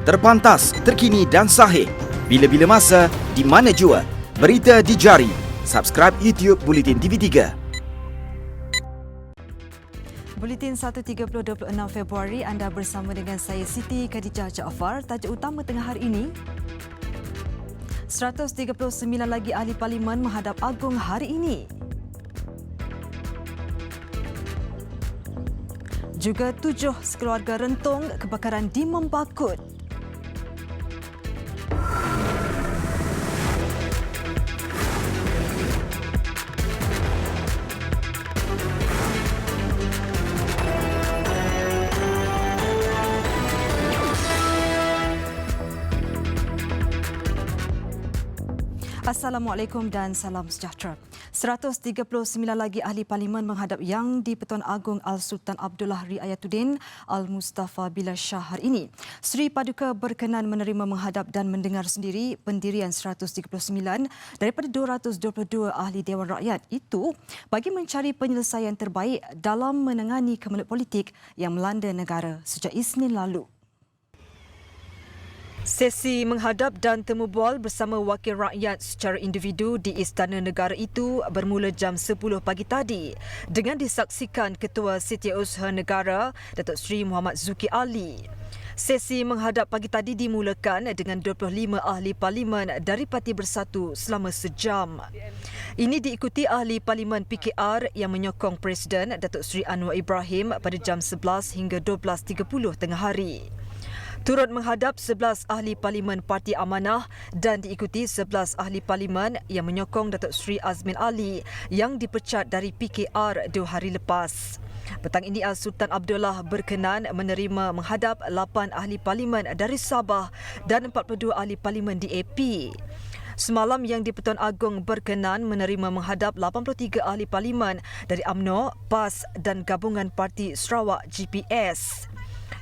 Terpantas, terkini dan sahih. Bila-bila masa, di mana jua. Berita di jari. Subscribe YouTube Bulletin TV3. Buletin 1.30 26 Februari, anda bersama dengan saya Siti Khadijah Jaafar. Tajuk utama tengah hari ini, 139 lagi ahli parlimen menghadap Agung hari ini. Juga 7 sekeluarga rentung kebakaran di Membakut. Assalamualaikum dan salam sejahtera. 139 lagi ahli parlimen menghadap Yang di-Pertuan Agong Al-Sultan Abdullah Riayatuddin Al-Mustafa Billah Shah hari ini. Sri Paduka berkenan menerima, menghadap dan mendengar sendiri pendirian 139 daripada 222 ahli Dewan Rakyat itu bagi mencari penyelesaian terbaik dalam menangani kemelut politik yang melanda negara sejak Isnin lalu. Sesi menghadap dan temu bual bersama wakil rakyat secara individu di Istana Negara itu bermula jam 10 pagi tadi dengan disaksikan Ketua Setiausaha Negara Datuk Seri Muhammad Zuki Ali. Sesi menghadap pagi tadi dimulakan dengan 25 ahli parlimen dari Parti Bersatu selama sejam. Ini diikuti ahli parlimen PKR yang menyokong Presiden Datuk Seri Anwar Ibrahim pada jam 11 hingga 12.30 tengah hari. Turut menghadap 11 ahli parlimen Parti Amanah dan diikuti 11 ahli parlimen yang menyokong Datuk Seri Azmin Ali yang dipecat dari PKR 2 hari lepas. Petang ini Al-Sultan Abdullah berkenan menerima menghadap 8 ahli parlimen dari Sabah dan 42 ahli parlimen di AP. Semalam Yang di-Pertuan Agong berkenan menerima menghadap 83 ahli parlimen dari UMNO, PAS dan Gabungan Parti Sarawak GPS.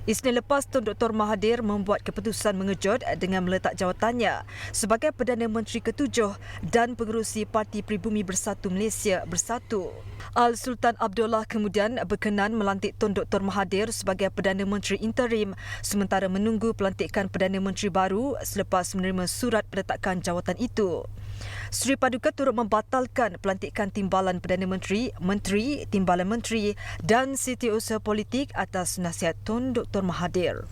Isnin lepas, Tun Dr. Mahathir membuat keputusan mengejut dengan meletak jawatannya sebagai Perdana Menteri ke-7 dan pengerusi Parti Pribumi Bersatu Malaysia Bersatu. Al-Sultan Abdullah kemudian berkenan melantik Tun Dr. Mahathir sebagai Perdana Menteri interim sementara menunggu pelantikan Perdana Menteri baru selepas menerima surat penetakan jawatan itu. Sri Paduka turut membatalkan pelantikan Timbalan Perdana Menteri, Menteri, Timbalan Menteri dan Setiausaha Politik atas nasihat Tun Dr. Mahathir.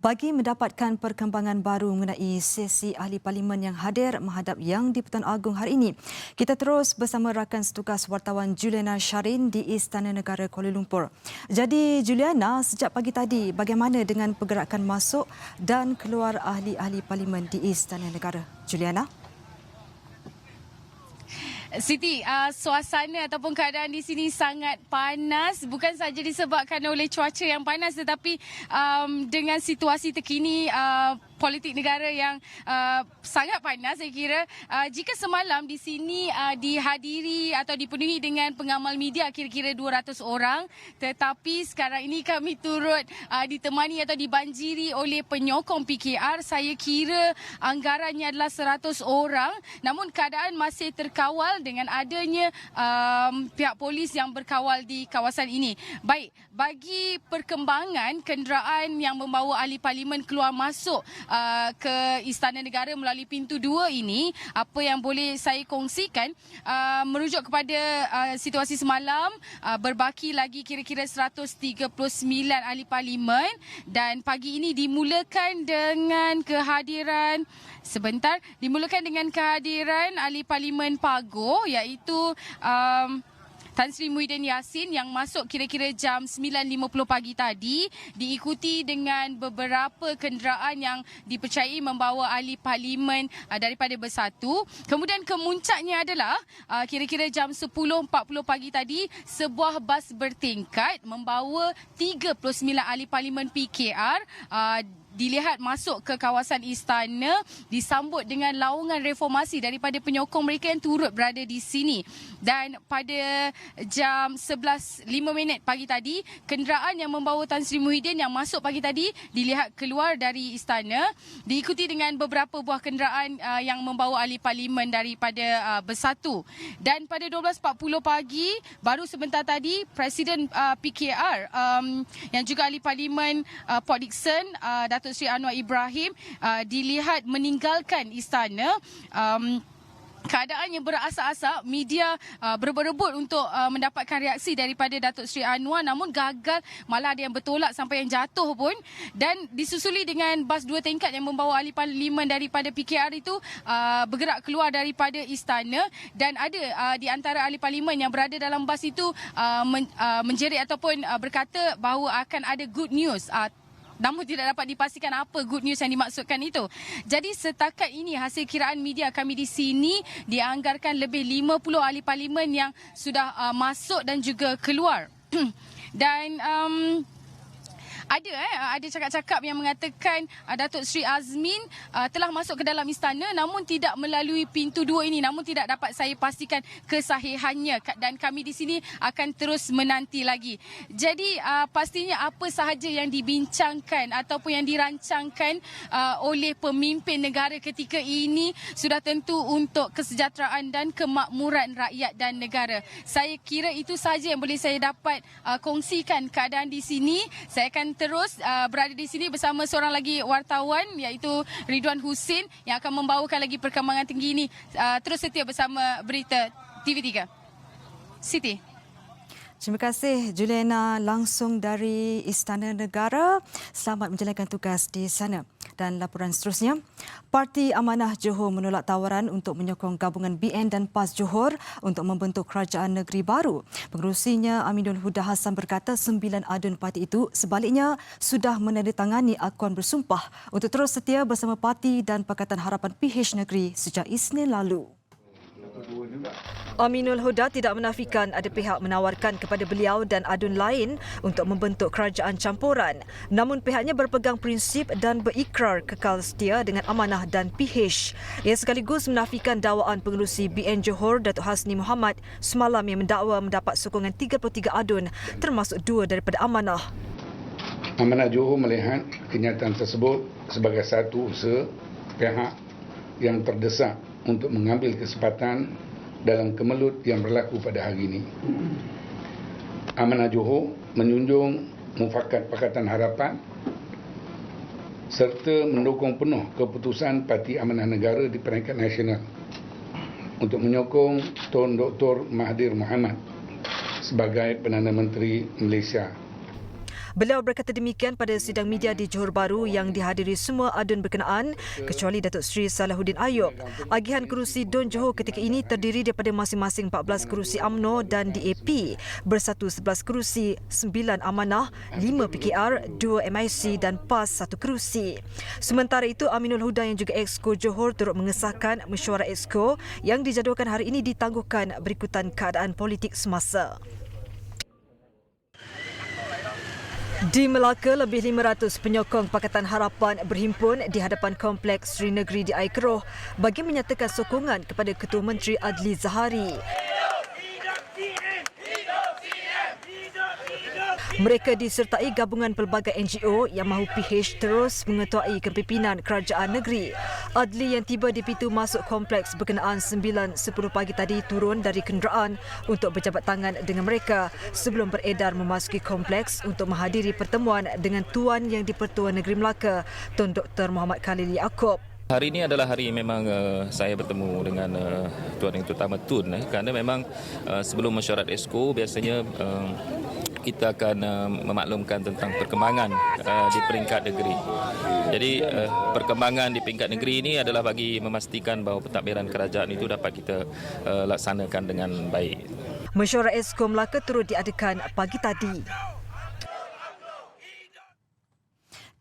Bagi mendapatkan perkembangan baru mengenai sesi ahli parlimen yang hadir menghadap Yang di-Pertuan Agong hari ini, kita terus bersama rakan setugas wartawan Juliana Sharin di Istana Negara Kuala Lumpur. Jadi Juliana, sejak pagi tadi bagaimana dengan pergerakan masuk dan keluar ahli-ahli parlimen di Istana Negara? Juliana? Siti, suasana ataupun keadaan di sini sangat panas, bukan sahaja disebabkan oleh cuaca yang panas tetapi dengan situasi terkini politik negara yang sangat panas, saya kira. Jika semalam di sini dihadiri atau dipenuhi dengan pengamal media kira-kira 200 orang, tetapi sekarang ini kami turut ditemani atau dibanjiri oleh penyokong PKR. Saya kira anggarannya adalah 100 orang, namun keadaan masih terkawal dengan adanya pihak polis yang berkawal di kawasan ini. Baik, bagi perkembangan kenderaan yang membawa ahli parlimen keluar masuk ke Istana Negara melalui pintu 2 ini, apa yang boleh saya kongsikan merujuk kepada situasi semalam, berbaki lagi kira-kira 139 ahli parlimen dan pagi ini dimulakan dengan kehadiran ahli parlimen Pago iaitu Tan Sri Muhyiddin Yassin yang masuk kira-kira jam 9.50 pagi tadi, diikuti dengan beberapa kenderaan yang dipercayai membawa ahli parlimen daripada Bersatu. Kemudian kemuncaknya adalah kira-kira jam 10.40 pagi tadi, sebuah bas bertingkat membawa 39 ahli parlimen PKR dilihat masuk ke kawasan istana disambut dengan laungan reformasi daripada penyokong mereka yang turut berada di sini. Dan pada jam 11.05 pagi tadi, kenderaan yang membawa Tan Sri Muhyiddin yang masuk pagi tadi dilihat keluar dari istana, diikuti dengan beberapa buah kenderaan yang membawa ahli parlimen daripada Bersatu. Dan pada 12.40 pagi, baru sebentar tadi, Presiden PKR yang juga ahli parlimen Port Dickson, Datuk Seri Anwar Ibrahim, dilihat meninggalkan istana. Keadaannya berasa-asa, media berebut-rebut untuk mendapatkan reaksi daripada Datuk Seri Anwar, namun gagal, malah ada yang bertolak sampai yang jatuh pun. Dan disusuli dengan bas 2 tingkat yang membawa ahli parlimen daripada PKR itu bergerak keluar daripada istana. Dan ada di antara ahli parlimen yang berada dalam bas itu menjerit ataupun berkata bahawa akan ada good news. Namun tidak dapat dipastikan apa good news yang dimaksudkan itu. Jadi setakat ini hasil kiraan media kami di sini dianggarkan lebih 50 ahli parlimen yang sudah masuk dan juga keluar. Dan ada cakap-cakap yang mengatakan Datuk Seri Azmin telah masuk ke dalam istana namun tidak melalui pintu 2 ini, namun tidak dapat saya pastikan kesahihannya dan kami di sini akan terus menanti lagi. Jadi pastinya apa sahaja yang dibincangkan ataupun yang dirancangkan oleh pemimpin negara ketika ini sudah tentu untuk kesejahteraan dan kemakmuran rakyat dan negara. Saya kira itu sahaja yang boleh saya dapat kongsikan keadaan di sini. Saya akan terus berada di sini bersama seorang lagi wartawan iaitu Ridwan Husin yang akan membawakan lagi perkembangan tinggi ini. Terus setia bersama Berita TV3. Siti. Terima kasih Juliana langsung dari Istana Negara. Selamat menjalankan tugas di sana. Dan laporan seterusnya, Parti Amanah Johor menolak tawaran untuk menyokong gabungan BN dan PAS Johor untuk membentuk kerajaan negeri baru. Pengerusinya Aminul Huda Hassan berkata 9 adun parti itu sebaliknya sudah menandatangani akuan bersumpah untuk terus setia bersama parti dan Pakatan Harapan PH Negeri sejak Isnin lalu. Aminul Huda tidak menafikan ada pihak menawarkan kepada beliau dan adun lain untuk membentuk kerajaan campuran. Namun pihaknya berpegang prinsip dan berikrar kekal setia dengan amanah dan PH. Ia sekaligus menafikan dakwaan pengerusi BN Johor Datuk Hasni Muhammad semalam yang mendakwa mendapat sokongan 33 adun termasuk 2 daripada amanah. Amanah Johor melihat kenyataan tersebut sebagai satu usaha pihak yang terdesak untuk mengambil kesempatan dalam kemelut yang berlaku pada hari ini. Amanah Johor menjunjung mufakat Pakatan Harapan serta mendukung penuh keputusan Parti Amanah Negara di peringkat nasional untuk menyokong Tun Dr. Mahathir Mohamad sebagai Perdana Menteri Malaysia. Beliau berkata demikian pada sidang media di Johor Bahru yang dihadiri semua adun berkenaan kecuali Datuk Seri Salahuddin Ayub. Agihan kerusi Dun Johor ketika ini terdiri daripada masing-masing 14 kerusi UMNO dan DAP, bersatu 11 kerusi, 9 amanah, 5 PKR, 2 MIC dan PAS 1 kerusi. Sementara itu, Aminul Huda yang juga Exco Johor turut mengesahkan mesyuarat Exco yang dijadualkan hari ini ditangguhkan berikutan keadaan politik semasa. Di Melaka, lebih 500 penyokong Pakatan Harapan berhimpun di hadapan Kompleks Sri Negeri di Air Keroh bagi menyatakan sokongan kepada Ketua Menteri Adli Zahari. Mereka disertai gabungan pelbagai NGO yang mahu PH terus mengetuai kepimpinan kerajaan negeri. Adli yang tiba di pintu masuk kompleks berkenaan 9.10 pagi tadi turun dari kenderaan untuk berjabat tangan dengan mereka sebelum beredar memasuki kompleks untuk menghadiri pertemuan dengan Tuan Yang di-Pertuan Negeri Melaka, Tun Dr. Muhammad Khalil Yaakob. Hari ini adalah hari memang saya bertemu dengan Tuan Yang Terutama Tun kerana memang sebelum mesyuarat Exco biasanya kita akan memaklumkan tentang perkembangan di peringkat negeri. Jadi perkembangan di peringkat negeri ini adalah bagi memastikan bahawa pentadbiran kerajaan itu dapat kita laksanakan dengan baik. Mesyuarat Exco Melaka turut diadakan pagi tadi.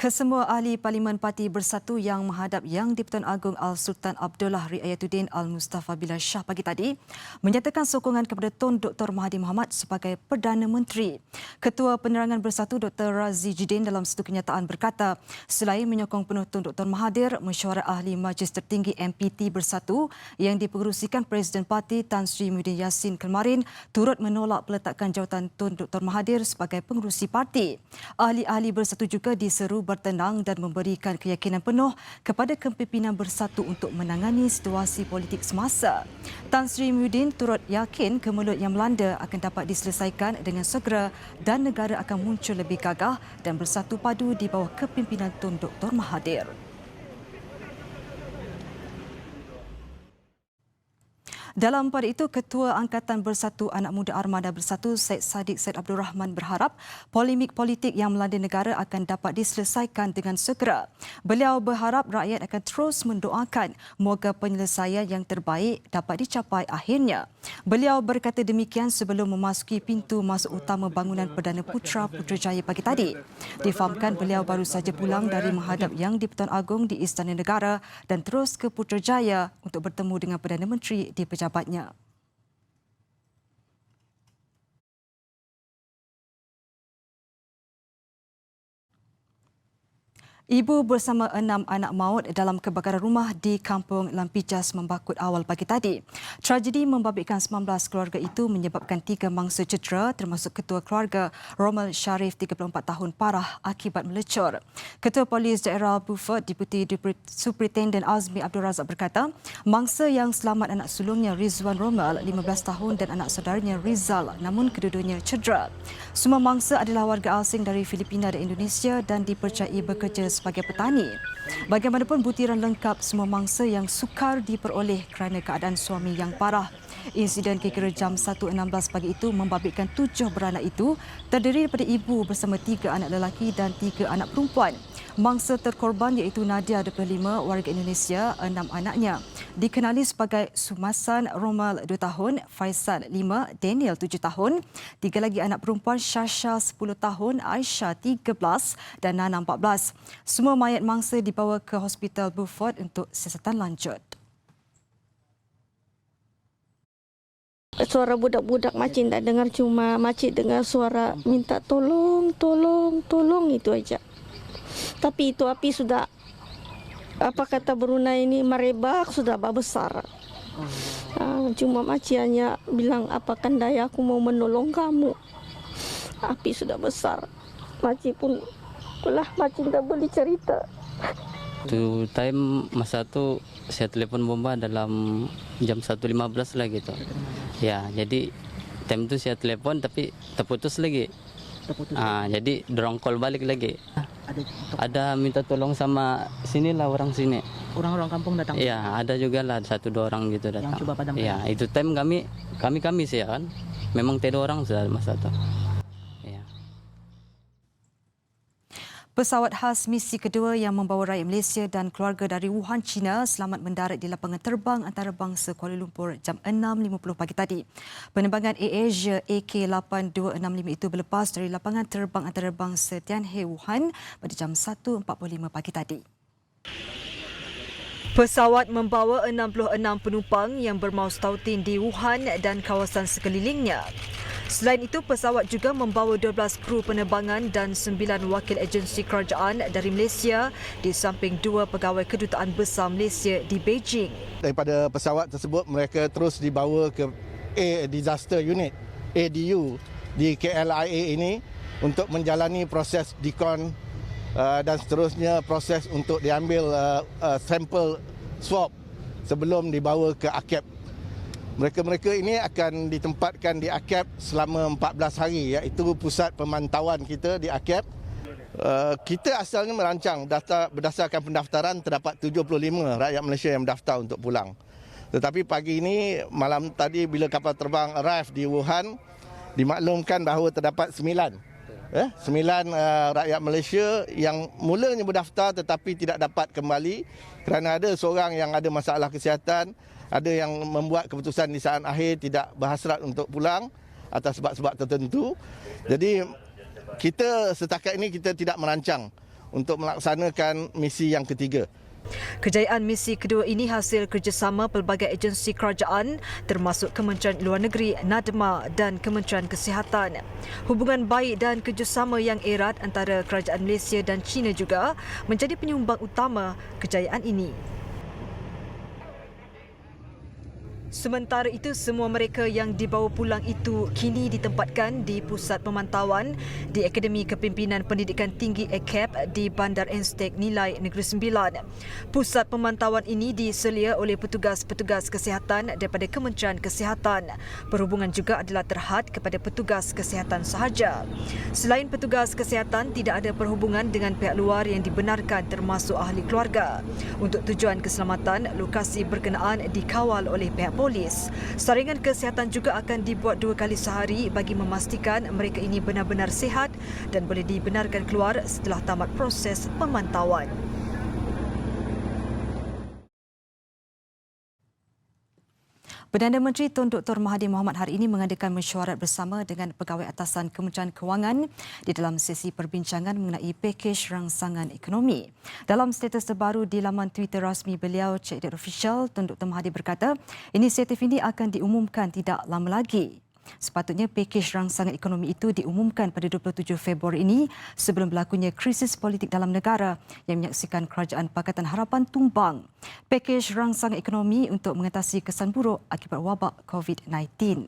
Kesemua ahli Parlimen Parti Bersatu yang menghadap Yang di-Pertuan Agong Al-Sultan Abdullah Riayatuddin Al-Mustafa Bilal Shah pagi tadi menyatakan sokongan kepada Tun Dr. Mahathir Mohamad sebagai Perdana Menteri. Ketua Penerangan Bersatu Dr. Razi Jidin dalam satu kenyataan berkata, selain menyokong penuh Tun Dr. Mahathir, mesyuarat ahli Majlis Tertinggi MPT Bersatu yang dipengerusikan Presiden Parti Tan Sri Muhyiddin Yassin kemarin turut menolak peletakan jawatan Tun Dr. Mahathir sebagai pengerusi parti. Ahli-ahli Bersatu juga diseru bertenang dan memberikan keyakinan penuh kepada kepimpinan Bersatu untuk menangani situasi politik semasa. Tan Sri Muhyiddin turut yakin kemelut yang melanda akan dapat diselesaikan dengan segera dan negara akan muncul lebih gagah dan bersatu padu di bawah kepimpinan Tun Dr. Mahathir. Dalam pada itu, Ketua Angkatan Bersatu Anak Muda Armada Bersatu Syed Saddiq Syed Abdul Rahman berharap polemik politik yang melanda negara akan dapat diselesaikan dengan segera. Beliau berharap rakyat akan terus mendoakan moga penyelesaian yang terbaik dapat dicapai akhirnya. Beliau berkata demikian sebelum memasuki pintu masuk utama bangunan Perdana Putra Putrajaya pagi tadi. Difahamkan beliau baru saja pulang dari menghadap Yang di-Pertuan Agong di Istana Negara dan terus ke Putrajaya untuk bertemu dengan Perdana Menteri di pejabatnya. Ibu bersama 6 anak maut dalam kebakaran rumah di Kampung Lampijas Membakut awal pagi tadi. Tragedi membabitkan 19 keluarga itu menyebabkan 3 mangsa cedera termasuk ketua keluarga Romel Sharif 34 tahun parah akibat melecur. Ketua Polis Daerah Beaufort Deputi Superintendent Azmi Abdul Razak berkata, mangsa yang selamat anak sulungnya Rizwan Romel 15 tahun dan anak saudaranya Rizal namun kedua-duanya cedera. Semua mangsa adalah warga asing dari Filipina dan Indonesia dan dipercayai bekerja sebagai petani. Bagaimanapun butiran lengkap semua mangsa yang sukar diperoleh kerana keadaan suami yang parah. Insiden kira-kira jam 1.16 pagi itu membabitkan 7 beranak itu terdiri daripada ibu bersama 3 anak lelaki dan 3 anak perempuan. Mangsa terkorban iaitu Nadia 25 warga Indonesia, 6 anaknya. Dikenali sebagai Sumasan Romal 2 tahun, Faisal 5, Daniel 7 tahun, 3 lagi anak perempuan Syasha 10 tahun, Aisyah 13 dan Nana 14. Semua mayat mangsa dibawa ke Hospital Beaufort untuk siasatan lanjut. Suara budak-budak makcik tak dengar, cuma makcik dengar suara minta tolong, tolong, tolong itu aja. Tapi itu api sudah, apa kata Brunei ini, merebak sudah besar. Cuma makcik hanya bilang, apakan daya aku mau menolong kamu. Api sudah besar. Makcik pun, makcik tak boleh cerita. Itu time masa tu saya telefon bomba dalam jam 1.15 lah gitu. Ya, jadi time tu saya telepon tapi terputus lagi. Jadi dorong call balik lagi. Ada minta tolong sama sinilah orang sini. Orang-orang kampung datang? Ya, ada juga lah 1-2 orang gitu datang. Yang coba padamkan? Ya, itu time kami sih ya kan. Memang tidak orang sudah masa tu. Pesawat khas misi kedua yang membawa rakyat Malaysia dan keluarga dari Wuhan, China selamat mendarat di lapangan terbang antarabangsa Kuala Lumpur jam 6.50 pagi tadi. Penerbangan AirAsia AK8265 itu berlepas dari lapangan terbang antarabangsa Tianhe, Wuhan pada jam 1.45 pagi tadi. Pesawat membawa 66 penumpang yang bermaus tautin di Wuhan dan kawasan sekelilingnya. Selain itu, pesawat juga membawa 12 kru penerbangan dan 9 wakil agensi kerajaan dari Malaysia di samping 2 pegawai kedutaan besar Malaysia di Beijing. Daripada pesawat tersebut, mereka terus dibawa ke Disaster Unit, ADU, di KLIA ini untuk menjalani proses decon dan seterusnya proses untuk diambil sampel swab sebelum dibawa ke AKAP. Mereka-mereka ini akan ditempatkan di AKAP selama 14 hari, iaitu pusat pemantauan kita di AKAP. Kita asalnya merancang berdasarkan pendaftaran terdapat 75 rakyat Malaysia yang mendaftar untuk pulang. Tetapi pagi ini, malam tadi bila kapal terbang arrive di Wuhan, dimaklumkan bahawa terdapat 9 rakyat Malaysia yang mulanya berdaftar tetapi tidak dapat kembali kerana ada seorang yang ada masalah kesihatan, ada yang membuat keputusan di saat akhir tidak berhasrat untuk pulang atas sebab-sebab tertentu. Jadi kita setakat ini kita tidak merancang untuk melaksanakan misi yang ketiga. Kejayaan misi kedua ini hasil kerjasama pelbagai agensi kerajaan termasuk Kementerian Luar Negeri, NADMA dan Kementerian Kesihatan. Hubungan baik dan kerjasama yang erat antara kerajaan Malaysia dan China juga menjadi penyumbang utama kejayaan ini. Sementara itu, semua mereka yang dibawa pulang itu kini ditempatkan di Pusat Pemantauan di Akademi Kepimpinan Pendidikan Tinggi AKAP di Bandar Enstek Nilai Negeri Sembilan. Pusat pemantauan ini diselia oleh petugas-petugas kesihatan daripada Kementerian Kesihatan. Perhubungan juga adalah terhad kepada petugas kesihatan sahaja. Selain petugas kesihatan, tidak ada perhubungan dengan pihak luar yang dibenarkan termasuk ahli keluarga. Untuk tujuan keselamatan, lokasi berkenaan dikawal oleh pihak polis. Saringan kesihatan juga akan dibuat 2 kali sehari bagi memastikan mereka ini benar-benar sihat dan boleh dibenarkan keluar setelah tamat proses pemantauan. Perdana Menteri Tun Dr. Mahathir Mohamad hari ini mengadakan mesyuarat bersama dengan pegawai atasan Kementerian Kewangan di dalam sesi perbincangan mengenai pakej rangsangan ekonomi. Dalam status terbaru di laman Twitter rasmi beliau, Check It Official, Tun Dr. Mahathir berkata, inisiatif ini akan diumumkan tidak lama lagi. Sepatutnya pakej rangsangan ekonomi itu diumumkan pada 27 Februari ini sebelum berlakunya krisis politik dalam negara yang menyaksikan kerajaan Pakatan Harapan tumbang. Pakej rangsangan ekonomi untuk mengatasi kesan buruk akibat wabak COVID-19.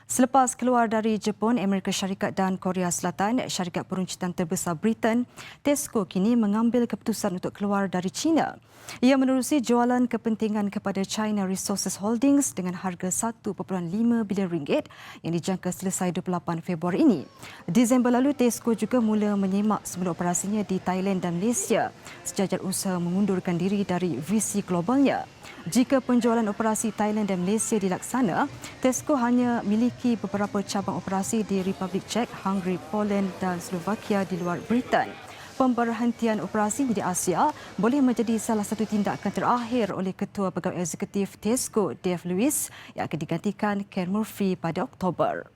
Selepas keluar dari Jepun, Amerika Syarikat dan Korea Selatan, syarikat peruncitan terbesar Britain, Tesco kini mengambil keputusan untuk keluar dari China. Ia menerusi jualan kepentingan kepada China Resources Holdings dengan harga 1.5 bilion ringgit yang dijangka selesai 28 Februari ini. Disember lalu, Tesco juga mula menyemak semula operasinya di Thailand dan Malaysia sejajar usaha mengundurkan diri dari visi globalnya. Jika penjualan operasi Thailand dan Malaysia dilaksana, Tesco hanya miliki beberapa cabang operasi di Republik Czech, Hungary, Poland dan Slovakia di luar Britain. Pemberhentian operasi di Asia boleh menjadi salah satu tindakan terakhir oleh Ketua Pegawai Eksekutif Tesco, Dave Lewis, yang akan digantikan Ken Murphy pada Oktober.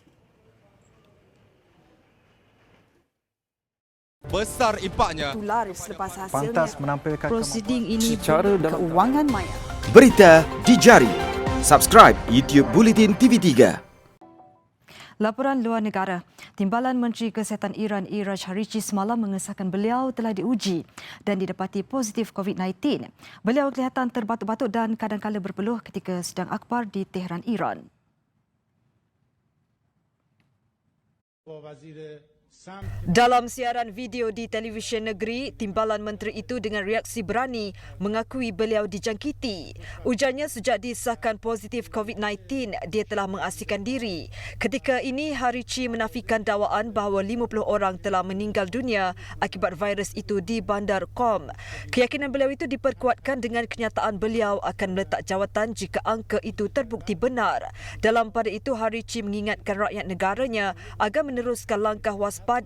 Besar impaknya. Selepas hasilnya, pantas menampilkan prosiding ini secara dalam keuangan maya. Berita di jari. Subscribe YouTube Bulletin TV3. Laporan luar negara. Timbalan Menteri Kesihatan Iran Iraj Harichi semalam mengesahkan beliau telah diuji dan didapati positif COVID-19. Beliau kelihatan terbatuk-batuk dan kadang-kadang berpeluh ketika sidang akhbar di Tehran, Iran. Dalam siaran video di televisyen negeri, timbalan menteri itu dengan reaksi berani mengakui beliau dijangkiti. Ujarnya sejak disahkan positif COVID-19, dia telah mengasihkan diri. Ketika ini, Harichi menafikan dakwaan bahawa 50 orang telah meninggal dunia akibat virus itu di Bandar Qom. Keyakinan beliau itu diperkuatkan dengan kenyataan beliau akan meletak jawatan jika angka itu terbukti benar. Dalam pada itu, Harichi mengingatkan rakyat negaranya agar meneruskan langkah waspada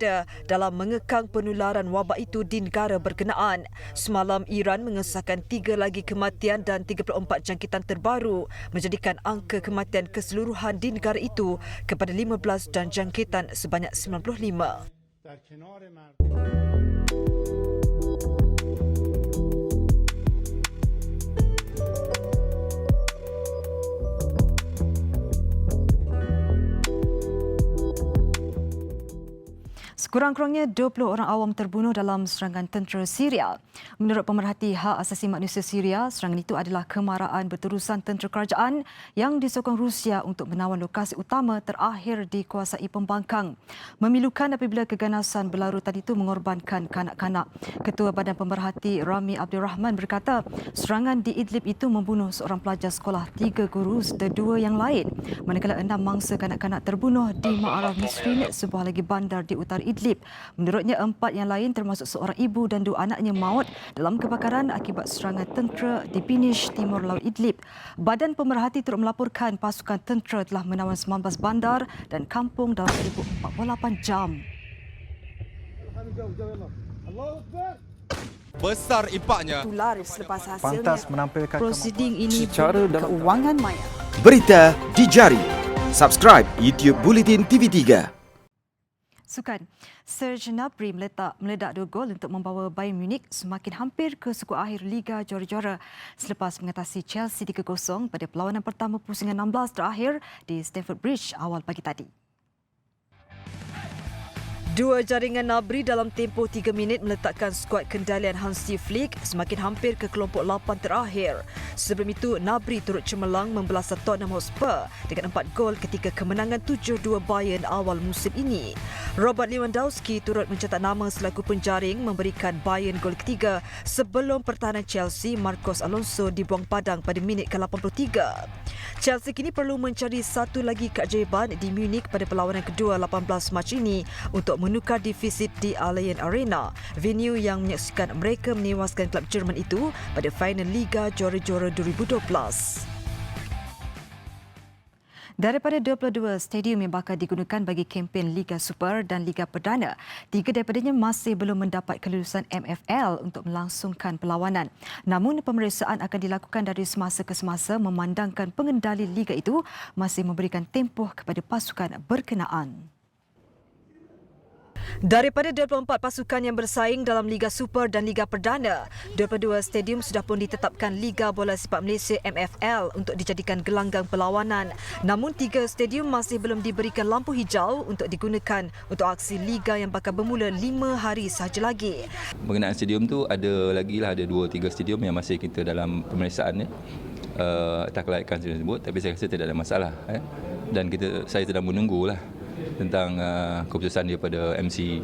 dalam mengekang penularan wabak itu di negara berkenaan. Semalam, Iran mengesahkan 3 lagi kematian dan 34 jangkitan terbaru, menjadikan angka kematian keseluruhan di negara itu kepada 15 dan jangkitan sebanyak 95. Sekurang-kurangnya 20 orang awam terbunuh dalam serangan tentera Syria. Menurut pemerhati hak asasi manusia Syria, serangan itu adalah kemarahan berterusan tentera kerajaan yang disokong Rusia untuk menawan lokasi utama terakhir dikuasai pembangkang. Memilukan apabila keganasan berlarutan itu mengorbankan kanak-kanak. Ketua Badan Pemerhati Rami Abdul Rahman berkata, serangan di Idlib itu membunuh seorang pelajar sekolah, 3 guru serta 2 yang lain. Manakala 6 mangsa kanak-kanak terbunuh di Ma'arif Nisrin, sebuah lagi bandar di utara Idlib. Menurutnya, 4 yang lain termasuk seorang ibu dan 2 anaknya maut dalam kebakaran akibat serangan tentera di Binish, Timur Laut Idlib. Badan Pemerhati turut melaporkan pasukan tentera telah menawan 19 bandar dan kampung dalam 48 jam. Besar impaknya. Selepas hasilnya, pantas menampilkan prosiding ini secara dalam keuangan maya. Berita di jari. Subscribe YouTube Bulletin TV3. Sukan, Serge Gnabry meledak 2 gol untuk membawa Bayern Munich semakin hampir ke suku akhir Liga Juara-Juara selepas mengatasi Chelsea 3-0 pada perlawanan pertama pusingan 16 terakhir di Stamford Bridge awal pagi tadi. Dua jaringan Gnabry dalam tempoh 3 minit meletakkan skuad kendalian Hansi Flick semakin hampir ke kelompok 8 terakhir. Sebelum itu, Gnabry turut cemerlang membelas Tottenham Hotspur dengan 4 gol ketika kemenangan 7-2 Bayern awal musim ini. Robert Lewandowski turut mencetak nama selaku penjaring memberikan Bayern gol ketiga sebelum pertahanan Chelsea Marcos Alonso dibuang padang pada minit ke-83. Chelsea kini perlu mencari satu lagi keajaiban di Munich pada perlawanan kedua 18 Mac ini untuk menukar defisit di Allianz Arena, venue yang menyaksikan mereka menewaskan klub Jerman itu pada final Liga Juara-Juara 2012. Daripada 22 stadium yang bakal digunakan bagi kempen Liga Super dan Liga Perdana, 3 daripadanya masih belum mendapat kelulusan MFL untuk melangsungkan perlawanan. Namun, pemeriksaan akan dilakukan dari semasa ke semasa memandangkan pengendali liga itu masih memberikan tempoh kepada pasukan berkenaan. Daripada 24 pasukan yang bersaing dalam Liga Super dan Liga Perdana, 22 stadium sudah pun ditetapkan Liga Bola Sepak Malaysia MFL untuk dijadikan gelanggang perlawanan. Namun 3 stadium masih belum diberikan lampu hijau untuk digunakan untuk aksi Liga yang bakal bermula 5 hari sahaja lagi. Mengenai stadium tu ada 2-3 stadium yang masih kita dalam pemeriksaan tak kelayakan stadium tersebut, tapi saya rasa tidak ada masalah dan saya sedang menunggulah tentang keputusan daripada MC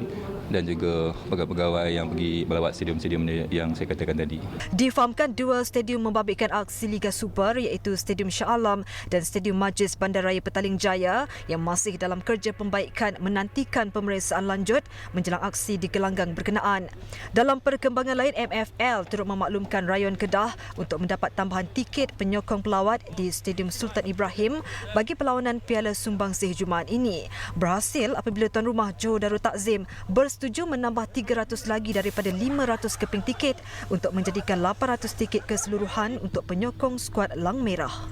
dan juga pegawai-pegawai yang pergi melawat stadium-stadium yang saya katakan tadi. Difahamkan 2 stadium membabitkan aksi Liga Super iaitu Stadium Shah Alam dan Stadium Majlis Bandaraya Petaling Jaya yang masih dalam kerja pembaikan menantikan pemeriksaan lanjut menjelang aksi di gelanggang berkenaan. Dalam perkembangan lain, MFL turut memaklumkan Rayon Kedah untuk mendapat tambahan tiket penyokong pelawat di Stadium Sultan Ibrahim bagi perlawanan Piala Sumbangsih Jumaat ini. Berhasil apabila tuan rumah Johor Darul Takzim bersetuju menambah 300 lagi daripada 500 keping tiket untuk menjadikan 800 tiket keseluruhan untuk penyokong skuad Lang Merah.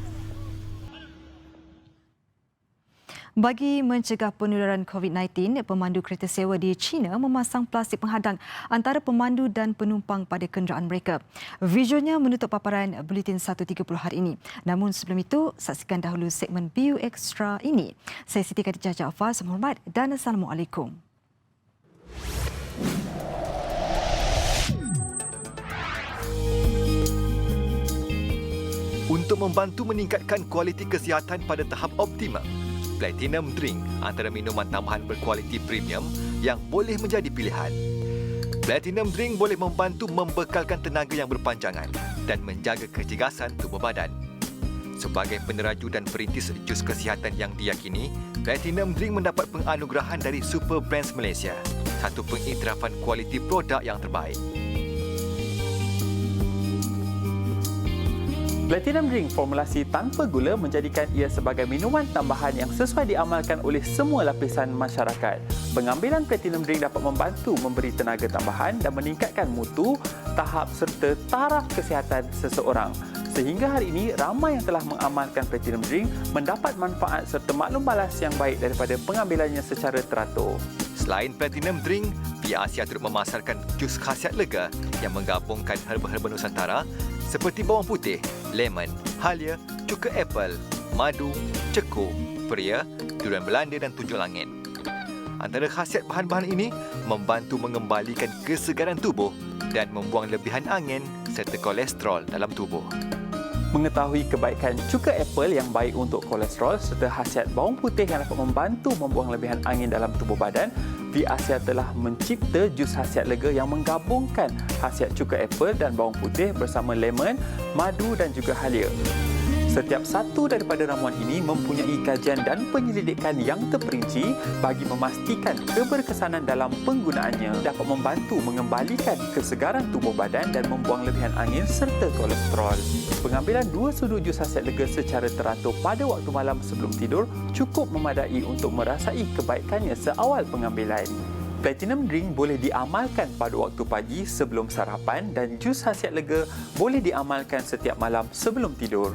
Bagi mencegah penularan COVID-19, pemandu kereta sewa di China memasang plastik penghadang antara pemandu dan penumpang pada kenderaan mereka. Visualnya menutup paparan Buletin 1.30 hari ini. Namun sebelum itu, saksikan dahulu segmen BU Extra ini. Saya Siti Khadijah Jaafar, selamat hormat dan Assalamualaikum. Untuk membantu meningkatkan kualiti kesihatan pada tahap optimum, Platinum Drink antara minuman tambahan berkualiti premium yang boleh menjadi pilihan. Platinum Drink boleh membantu membekalkan tenaga yang berpanjangan dan menjaga kecergasan tubuh badan. Sebagai peneraju dan perintis jus kesihatan yang diyakini, Platinum Drink mendapat penganugerahan dari Super Brands Malaysia, satu pengiktirafan kualiti produk yang terbaik. Platinum Drink formulasi tanpa gula menjadikan ia sebagai minuman tambahan yang sesuai diamalkan oleh semua lapisan masyarakat. Pengambilan Platinum Drink dapat membantu memberi tenaga tambahan dan meningkatkan mutu, tahap serta taraf kesihatan seseorang. Sehingga hari ini, ramai yang telah mengamalkan Platinum Drink mendapat manfaat serta maklum balas yang baik daripada pengambilannya secara teratur. Selain Platinum Drink, Via Asia turut memasarkan jus khasiat lega yang menggabungkan herba-herba Nusantara seperti bawang putih, lemon, halia, cuka apple, madu, ceku, peria, durian Belanda dan tunjuk langit. Antara khasiat bahan-bahan ini membantu mengembalikan kesegaran tubuh dan membuang lebihan angin serta kolesterol dalam tubuh. Mengetahui kebaikan cuka apple yang baik untuk kolesterol serta khasiat bawang putih yang dapat membantu membuang lebihan angin dalam tubuh badan, Via Asia telah mencipta jus khasiat lega yang menggabungkan khasiat cuka apple dan bawang putih bersama lemon, madu dan juga halia. Setiap satu daripada ramuan ini mempunyai kajian dan penyelidikan yang terperinci bagi memastikan keberkesanan dalam penggunaannya dapat membantu mengembalikan kesegaran tubuh badan dan membuang lebihan angin serta kolesterol. Pengambilan 2 sudu jus khasiat lega secara teratur pada waktu malam sebelum tidur cukup memadai untuk merasai kebaikannya seawal pengambilan. Platinum Drink boleh diamalkan pada waktu pagi sebelum sarapan dan jus khasiat lega boleh diamalkan setiap malam sebelum tidur.